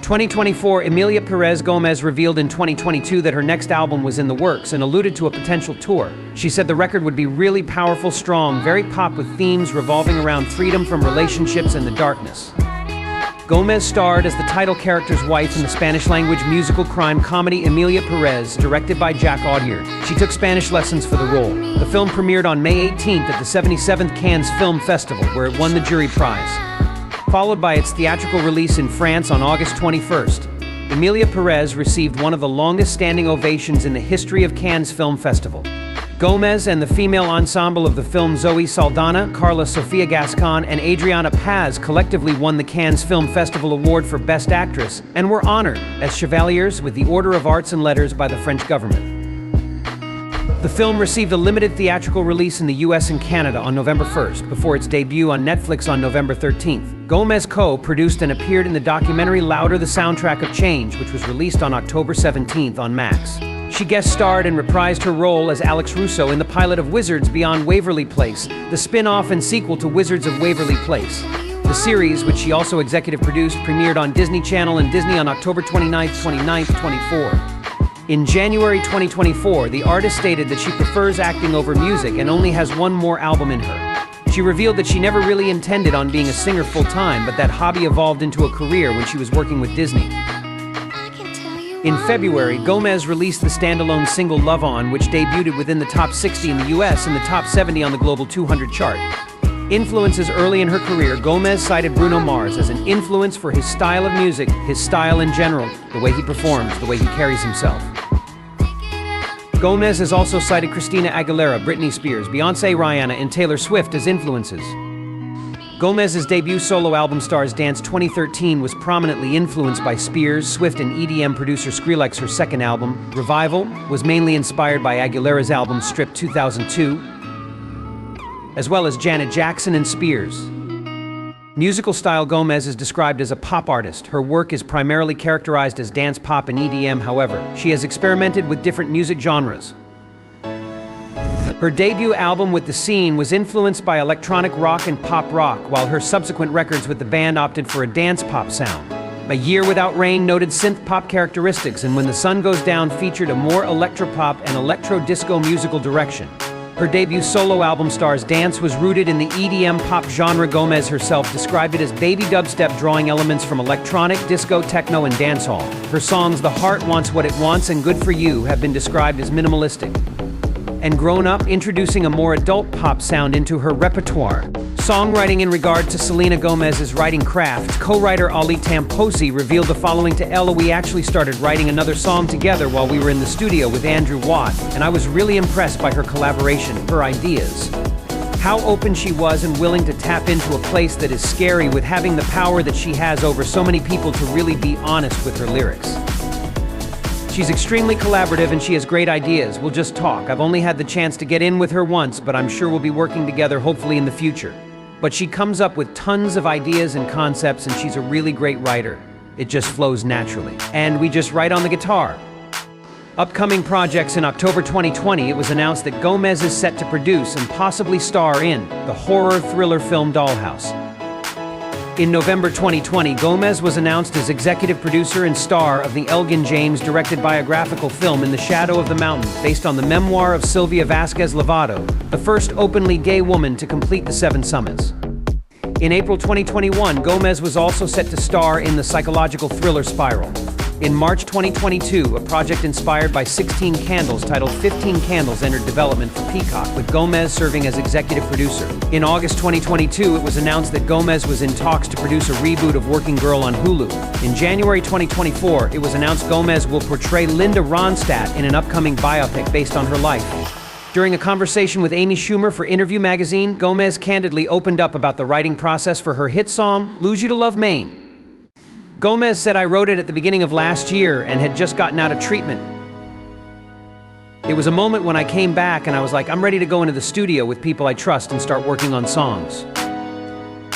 2024, Emilia Perez Gomez revealed in 2022 that her next album was in the works and alluded to a potential tour. She said the record would be really powerful, strong, very pop with themes revolving around freedom from relationships and the darkness. Gomez starred as the title character's wife in the Spanish-language musical crime comedy Emilia Perez, directed by Jack Audiard. She took Spanish lessons for the role. The film premiered on May 18th at the 77th Cannes Film Festival, where it won the jury prize, followed by its theatrical release in France on August 21st. Emilia Perez received one of the longest standing ovations in the history of Cannes Film Festival. Gomez and the female ensemble of the film Zoe Saldana, Carla Sofia Gascon, and Adriana Paz collectively won the Cannes Film Festival Award for Best Actress and were honored as Chevaliers with the Order of Arts and Letters by the French government. The film received a limited theatrical release in the US and Canada on November 1st, before its debut on Netflix on November 13th. Gomez co-produced and appeared in the documentary Louder: The Soundtrack of Change, which was released on October 17th on Max. She guest starred and reprised her role as Alex Russo in the pilot of Wizards Beyond Waverly Place, the spin-off and sequel to Wizards of Waverly Place. The series, which she also executive produced, premiered on Disney Channel and Disney on October 29th, 24. In January 2024, the artist stated that she prefers acting over music and only has one more album in her. She revealed that she never really intended on being a singer full-time, but that hobby evolved into a career when she was working with Disney. In February, Gomez released the standalone single Love On, which debuted within the top 60 in the US and the top 70 on the Global 200 chart. Influences early in her career, Gomez cited Bruno Mars as an influence for his style of music, his style in general, the way he performs, the way he carries himself. Gomez has also cited Christina Aguilera, Britney Spears, Beyoncé, Rihanna, and Taylor Swift as influences. Gomez's debut solo album Stars Dance 2013 was prominently influenced by Spears, Swift, and EDM producer Skrillex. Her second album, Revival, was mainly inspired by Aguilera's album Strip 2002, as well as Janet Jackson and Spears. Musical style, Gomez is described as a pop artist. Her work is primarily characterized as dance pop and EDM, however. She has experimented with different music genres. Her debut album With the Scene was influenced by electronic rock and pop rock, while her subsequent records with the band opted for a dance pop sound. A Year Without Rain noted synth pop characteristics, and When the Sun Goes Down featured a more electropop and electro-disco musical direction. Her debut solo album Stars Dance was rooted in the EDM pop genre. Gomez herself described it as baby dubstep, drawing elements from electronic, disco, techno, and dancehall. Her songs The Heart Wants What It Wants and Good For You have been described as minimalistic and grown up, introducing a more adult pop sound into her repertoire. Songwriting. In regard to Selena Gomez's writing craft, co-writer Ali Tamposi revealed the following to Ella: "We actually started writing another song together while we were in the studio with Andrew Watt, and I was really impressed by her collaboration, her ideas. How open she was and willing to tap into a place that is scary, with having the power that she has over so many people to really be honest with her lyrics. She's extremely collaborative and she has great ideas. We'll just talk. I've only had the chance to get in with her once, but I'm sure we'll be working together hopefully in the future. But she comes up with tons of ideas and concepts, and she's a really great writer. It just flows naturally. And we just write on the guitar." Upcoming projects. In October 2020, it was announced that Gomez is set to produce and possibly star in the horror thriller film Dollhouse. In November 2020, Gomez was announced as executive producer and star of the Elgin James-directed biographical film In the Shadow of the Mountain, based on the memoir of Sylvia Vasquez Lovato, the first openly gay woman to complete the 7 summits. In April 2021, Gomez was also set to star in the psychological thriller Spiral. In March 2022, a project inspired by 16 Candles titled 15 Candles entered development for Peacock, with Gomez serving as executive producer. In August 2022, it was announced that Gomez was in talks to produce a reboot of Working Girl on Hulu. In January 2024, it was announced Gomez will portray Linda Ronstadt in an upcoming biopic based on her life. During a conversation with Amy Schumer for Interview magazine, Gomez candidly opened up about the writing process for her hit song, Lose You to Love Maine. Gomez said, "I wrote it at the beginning of last year and had just gotten out of treatment. It was a moment when I came back and I was like, I'm ready to go into the studio with people I trust and start working on songs."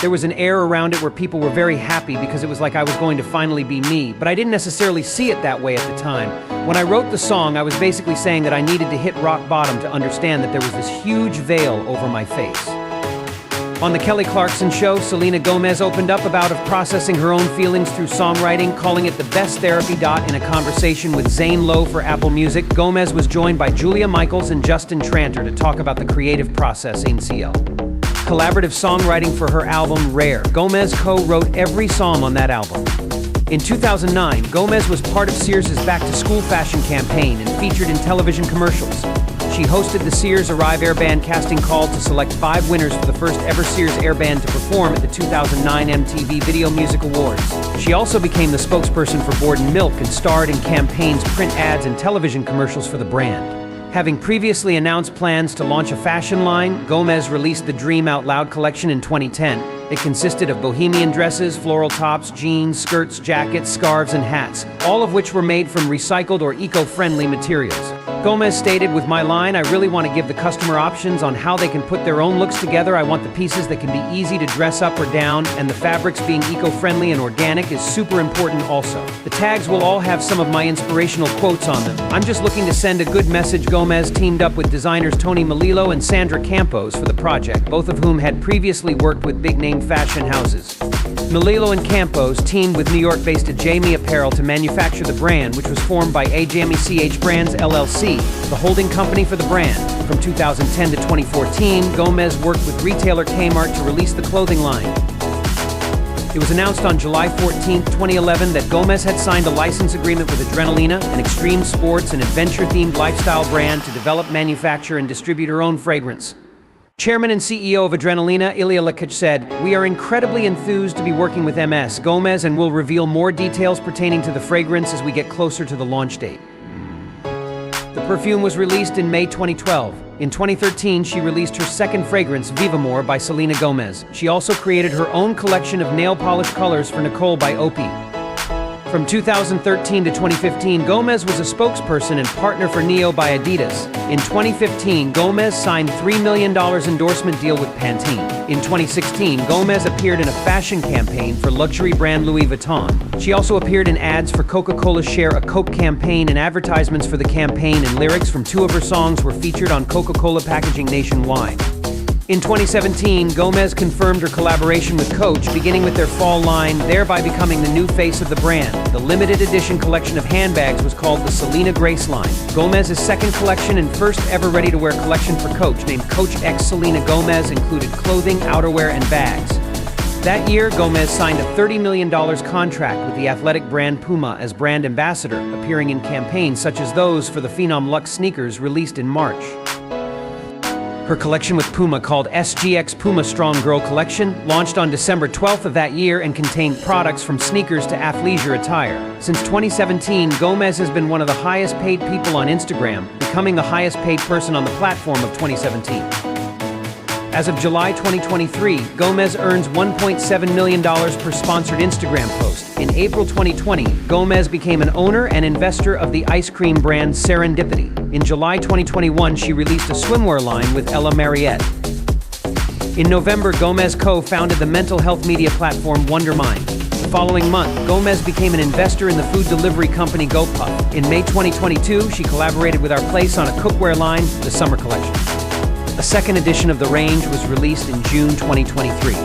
There was an air around it where people were very happy because it was like I was going to finally be me, but I didn't necessarily see it that way at the time. When I wrote the song, I was basically saying that I needed to hit rock bottom to understand that there was this huge veil over my face. On The Kelly Clarkson Show, Selena Gomez opened up about processing her own feelings through songwriting, calling it the best therapy. In a conversation with Zane Lowe for Apple Music, Gomez was joined by Julia Michaels and Justin Tranter to talk about the creative process in CL. Collaborative songwriting for her album, Rare. Gomez co-wrote every song on that album. In 2009, Gomez was part of Sears' back-to-school fashion campaign and featured in television commercials. She hosted the Sears Arrive Air Band casting call to select 5 winners for the first ever Sears Air Band to perform at the 2009 MTV Video Music Awards. She also became the spokesperson for Borden Milk and starred in campaigns, print ads, and television commercials for the brand. Having previously announced plans to launch a fashion line, Gomez released the Dream Out Loud collection in 2010. It consisted of bohemian dresses, floral tops, jeans, skirts, jackets, scarves, and hats, all of which were made from recycled or eco-friendly materials. Gomez stated, "With my line, I really want to give the customer options on how they can put their own looks together. I want the pieces that can be easy to dress up or down, and the fabrics being eco-friendly and organic is super important also. The tags will all have some of my inspirational quotes on them. I'm just looking to send a good message." Gomez teamed up with designers Tony Melillo and Sandra Campos for the project, both of whom had previously worked with big-name fashion houses. Melillo and Campos teamed with New York-based Jamie Apparel to manufacture the brand, which was formed by Jamie CH Brands LLC, the holding company for the brand. From 2010 to 2014, Gomez worked with retailer Kmart to release the clothing line. It was announced on July 14, 2011 that Gomez had signed a license agreement with Adrenalina, an extreme sports and adventure-themed lifestyle brand, to develop, manufacture, and distribute her own fragrance. Chairman and CEO of Adrenalina, Ilya Likic, said, "We are incredibly enthused to be working with MS Gomez and will reveal more details pertaining to the fragrance as we get closer to the launch date." The perfume was released in May 2012. In 2013, she released her second fragrance, Vivamore, by Selena Gomez. She also created her own collection of nail polish colors for Nicole by Opie. From 2013 to 2015, Gomez was a spokesperson and partner for Neo by Adidas. In 2015, Gomez signed $3 million endorsement deal with Pantene. In 2016, Gomez appeared in a fashion campaign for luxury brand Louis Vuitton. She also appeared in ads for Coca-Cola Share a Coke campaign, and advertisements for the campaign and lyrics from 2 of her songs were featured on Coca-Cola packaging nationwide. In 2017, Gomez confirmed her collaboration with Coach, beginning with their fall line, thereby becoming the new face of the brand. The limited edition collection of handbags was called the Selena Grace line. Gomez's second collection and first ever ready-to-wear collection for Coach, named Coach X Selena Gomez, included clothing, outerwear, and bags. That year, Gomez signed a $30 million contract with the athletic brand Puma as brand ambassador, appearing in campaigns such as those for the Phenom Luxe sneakers released in March. Her collection with Puma, called SGX Puma Strong Girl Collection, launched on December 12th of that year and contained products from sneakers to athleisure attire. Since 2017, Gomez has been one of the highest paid people on Instagram, becoming the highest paid person on the platform of 2017. As of July 2023, Gomez earns $1.7 million per sponsored Instagram post. In April 2020, Gomez became an owner and investor of the ice cream brand Serendipity. In July 2021, she released a swimwear line with Ella Mariette. In November, Gomez co-founded the mental health media platform Wondermind. The following month, Gomez became an investor in the food delivery company GoPuff. In May 2022, she collaborated with Our Place on a cookware line, the Summer Collection. A second edition of the range was released in June 2023.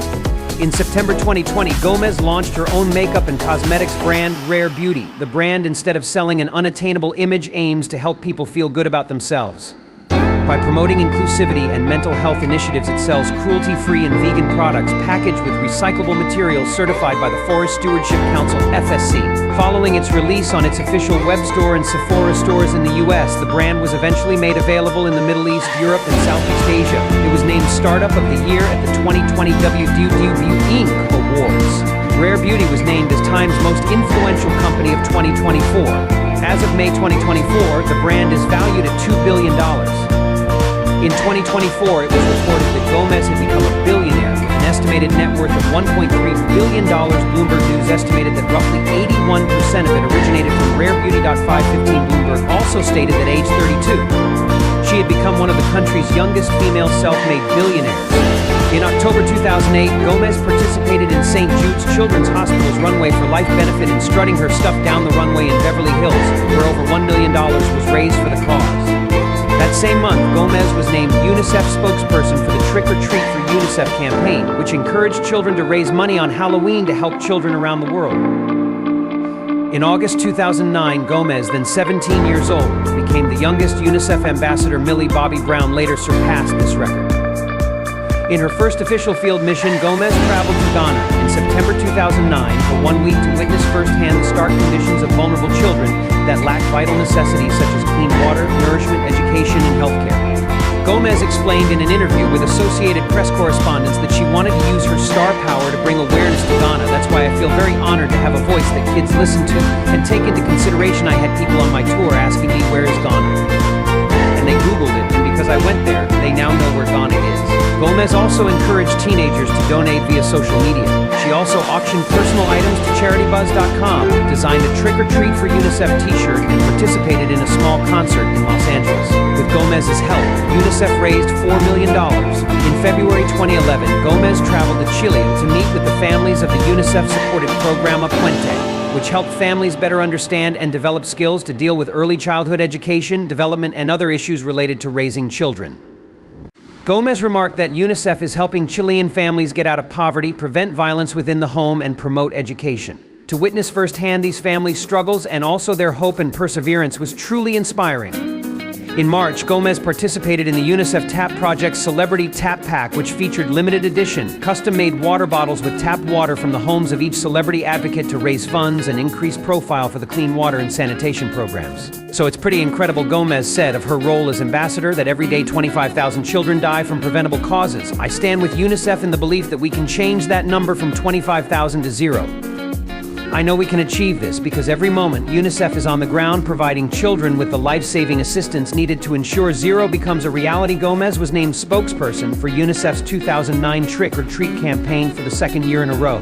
In September 2020, Gomez launched her own makeup and cosmetics brand, Rare Beauty. The brand, instead of selling an unattainable image, aims to help people feel good about themselves. By promoting inclusivity and mental health initiatives, it sells cruelty-free and vegan products packaged with recyclable materials certified by the Forest Stewardship Council, FSC. Following its release on its official web store and Sephora stores in the US, the brand was eventually made available in the Middle East, Europe, and Southeast Asia. It was named Startup of the Year at the 2020 WWW Inc. Awards. Rare Beauty was named as Time's most influential company of 2024. As of May 2024, the brand is valued at $2 billion. In 2024, it was reported that Gomez had become a billionaire with an estimated net worth of $1.3 billion. Bloomberg News estimated that roughly 81% of it originated from RareBeauty.515. Bloomberg also stated that age 32, she had become one of the country's youngest female self-made billionaires. In October 2008, Gomez participated in St. Jude's Children's Hospital's Runway for Life benefit in strutting her stuff down the runway in Beverly Hills, where over $1 million was raised for the cause. That That same month, Gomez was named UNICEF spokesperson for the Trick or Treat for UNICEF campaign, which encouraged children to raise money on Halloween to help children around the world. In August 2009, Gomez, then 17 years old, became the youngest UNICEF ambassador. Millie Bobby Brown later surpassed this record. In her first official field mission, Gomez traveled to Ghana in September 2009 for 1 week to witness firsthand the stark conditions of vulnerable children that lack vital necessities such as clean water, nourishment, education, and healthcare. Gomez explained in an interview with Associated Press correspondents that she wanted to use her star power to bring awareness to Ghana. That's why I feel very honored to have a voice that kids listen to and take into consideration. I had people on my tour asking me, "Where is Ghana?" And they Googled it, and because I went there, they now know where Ghana is. Gomez also encouraged teenagers to donate via social media. She also auctioned personal items to CharityBuzz.com, designed a Trick or Treat for UNICEF t-shirt, and participated in a small concert in Los Angeles. With Gomez's help, UNICEF raised $4 million. In February 2011, Gomez traveled to Chile to meet with the families of the UNICEF-supported program A Puente, which helped families better understand and develop skills to deal with early childhood education, development, and other issues related to raising children. Gomez remarked that UNICEF is helping Chilean families get out of poverty, prevent violence within the home, and promote education. To witness firsthand these families' struggles and also their hope and perseverance was truly inspiring. In March, Gomez participated in the UNICEF TAP Project's Celebrity Tap Pack, which featured limited edition, custom-made water bottles with tapped water from the homes of each celebrity advocate to raise funds and increase profile for the clean water and sanitation programs. So it's pretty incredible, Gomez said of her role as ambassador, that every day 25,000 children die from preventable causes. I stand with UNICEF in the belief that we can change that number from 25,000 to 0. I know we can achieve this because every moment UNICEF is on the ground providing children with the life-saving assistance needed to ensure zero becomes a reality. Gomez was named spokesperson for UNICEF's 2009 Trick or Treat campaign for the second year in a row.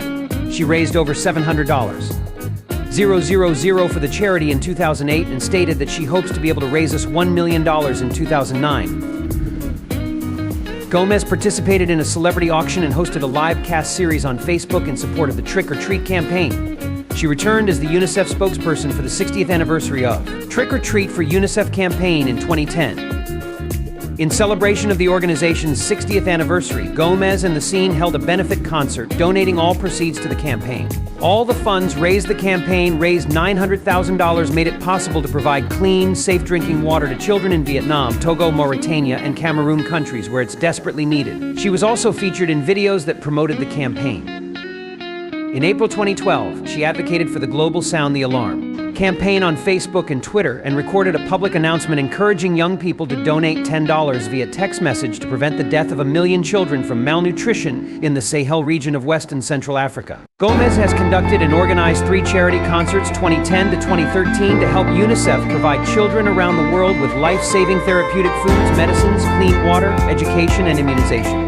She raised over $700,000 for the charity in 2008 and stated that she hopes to be able to raise us $1 million in 2009. Gomez participated in a celebrity auction and hosted a live cast series on Facebook in support of the Trick or Treat campaign. She returned as the UNICEF spokesperson for the 60th anniversary of Trick or Treat for UNICEF campaign in 2010. In celebration of the organization's 60th anniversary, Gomez and the Scene held a benefit concert, donating all proceeds to the campaign. All the funds raised the campaign raised $900,000, made it possible to provide clean, safe drinking water to children in Vietnam, Togo, Mauritania, and Cameroon countries where it's desperately needed. She was also featured in videos that promoted the campaign. In April 2012, she advocated for the global Sound the Alarm campaign on Facebook and Twitter and recorded a public announcement encouraging young people to donate $10 via text message to prevent the death of 1 million children from malnutrition in the Sahel region of West and Central Africa. Gomez has conducted and organized 3 charity concerts 2010 to 2013 to help UNICEF provide children around the world with life-saving therapeutic foods, medicines, clean water, education, and immunization.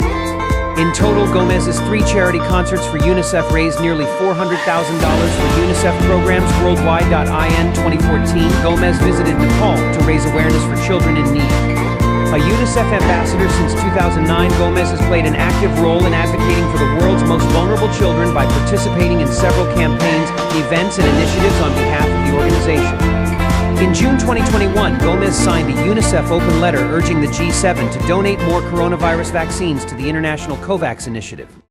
In total, Gomez's 3 charity concerts for UNICEF raised nearly $400,000 for UNICEF programs worldwide. In 2014, Gomez visited Nepal to raise awareness for children in need. A UNICEF ambassador since 2009, Gomez has played an active role in advocating for the world's most vulnerable children by participating in several campaigns, events, and initiatives on behalf of the organization. In June 2021, Gomez signed a UNICEF open letter urging the G7 to donate more coronavirus vaccines to the international COVAX initiative.